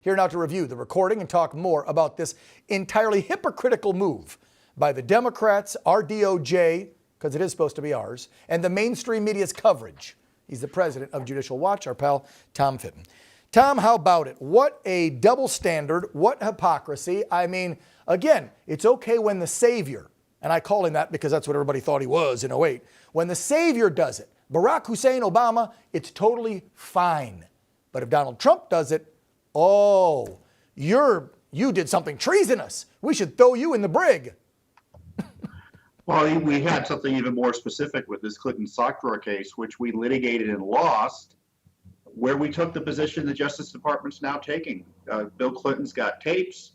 Here now to review the recording and talk more about this entirely hypocritical move by the Democrats, our DOJ, because it is supposed to be ours, and the mainstream media's coverage. He's the president of Judicial Watch, our pal Tom Fitton. Tom, how about it? What a double standard, what hypocrisy. I mean, again, it's okay when the savior, and I call him that because that's what everybody thought he was in 08, when the savior does it, Barack Hussein Obama, it's totally fine. But if Donald Trump does it, oh, you did something treasonous. We should throw you in the brig. Well, we had something even more specific with this Clinton sock drawer case, which we litigated and lost, where we took the position the Justice Department's now taking. Bill Clinton's got tapes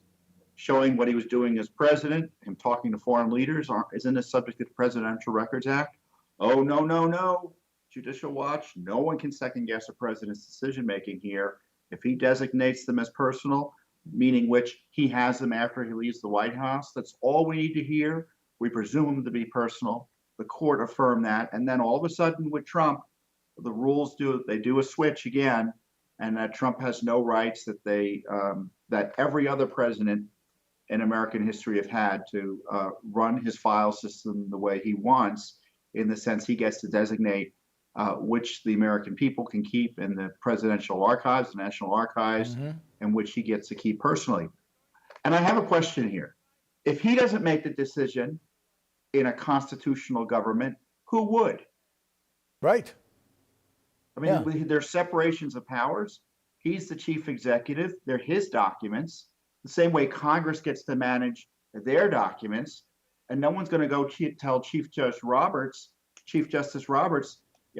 showing what he was doing as president, him talking to foreign leaders. Isn't this subject to the Presidential Records Act? Oh, no, no, no. Judicial Watch, no one can second guess a president's decision-making here. If he designates them as personal, meaning which he has them after he leaves the White House, that's all we need to hear. We presume them to be personal. The court affirmed that. And then all of a sudden with Trump, the rules do a switch again, and that Trump has no rights that that every other president in American history have had to run his file system the way he wants, in the sense he gets to designate which the American people can keep in the presidential archives, the national archives, and which he gets to keep personally. And I have a question here. If he doesn't make the decision in a constitutional government, who would? Right. I mean, there's separations of powers. He's the chief executive. They're his documents. The same way Congress gets to manage their documents. And no one's going to go tell Chief Justice Roberts,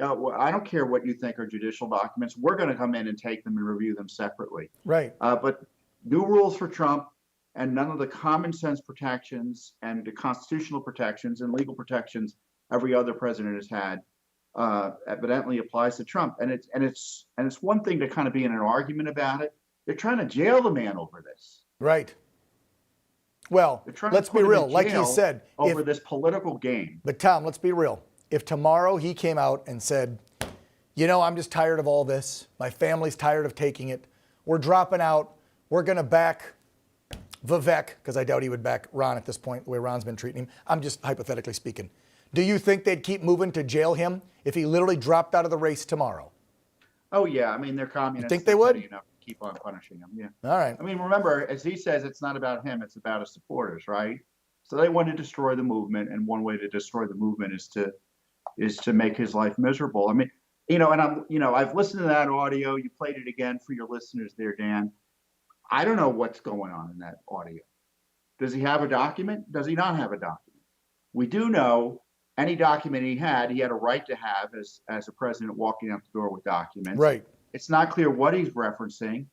I don't care what you think are judicial documents. We're going to come in and take them and review them separately. Right. But new rules for Trump, and none of the common sense protections and the constitutional protections and legal protections every other president has had evidently applies to Trump. And it's one thing to kind of be in an argument about it. They're trying to jail the man over this. Right. Well, let's be real. Like you said, over this political game. But Tom, let's be real. If tomorrow he came out and said, you know, I'm just tired of all this. My family's tired of taking it. We're dropping out. We're going to back Vivek, because I doubt he would back Ron at this point, the way Ron's been treating him. I'm just hypothetically speaking. Do you think they'd keep moving to jail him if he literally dropped out of the race tomorrow? Oh, yeah. I mean, they're communists. You think they would? You know, keep on punishing him. Yeah. All right. I mean, remember, as he says, it's not about him. It's about his supporters, right? So they want to destroy the movement. And one way to destroy the movement is to make his life miserable. I mean, I've listened to that audio. You played it again for your listeners there, Dan. I don't know what's going on in that audio. Does he have a document? Does he not have a document? We do know any document he had a right to have as a president walking out the door with documents. Right. It's not clear what he's referencing.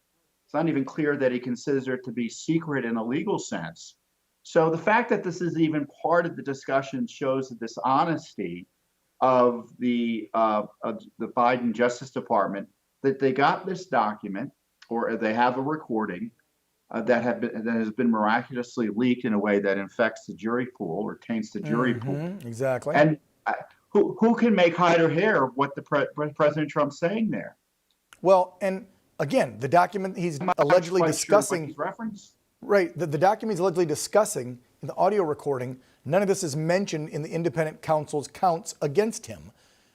It's not even clear that he considers it to be secret in a legal sense. So the fact that this is even part of the discussion shows the dishonesty of the Biden Justice Department, that they got this document, or they have a recording that has been miraculously leaked in a way that infects the jury pool or taints the jury pool. Exactly. And who can make hide or hair of what President Trump's saying there? Well, and again, the document he's allegedly discussing, right? The document he's allegedly discussing in the audio recording, none of this is mentioned in the independent counsel's counts against him.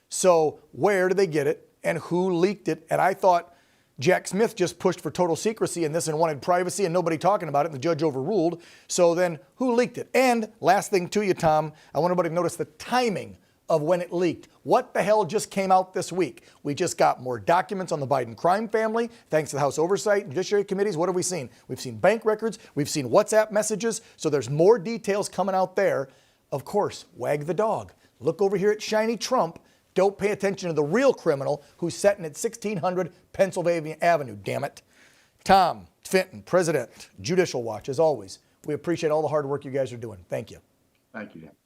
So where did they get it, and who leaked it? And I thought Jack Smith just pushed for total secrecy in this and wanted privacy and nobody talking about it, and the judge overruled. So then who leaked it? And last thing to you, Tom, I want everybody to notice the timing of when it leaked. What the hell just came out this week? We just got more documents on the Biden crime family, thanks to the House Oversight and Judiciary Committees. What have we seen? We've seen bank records. We've seen WhatsApp messages. So there's more details coming out there. Of course, wag the dog. Look over here at Shiny Trump. Don't pay attention to the real criminal who's sitting at 1600 Pennsylvania Avenue, damn it. Tom Fitton, President, Judicial Watch. As always, we appreciate all the hard work you guys are doing. Thank you. Thank you, Dan.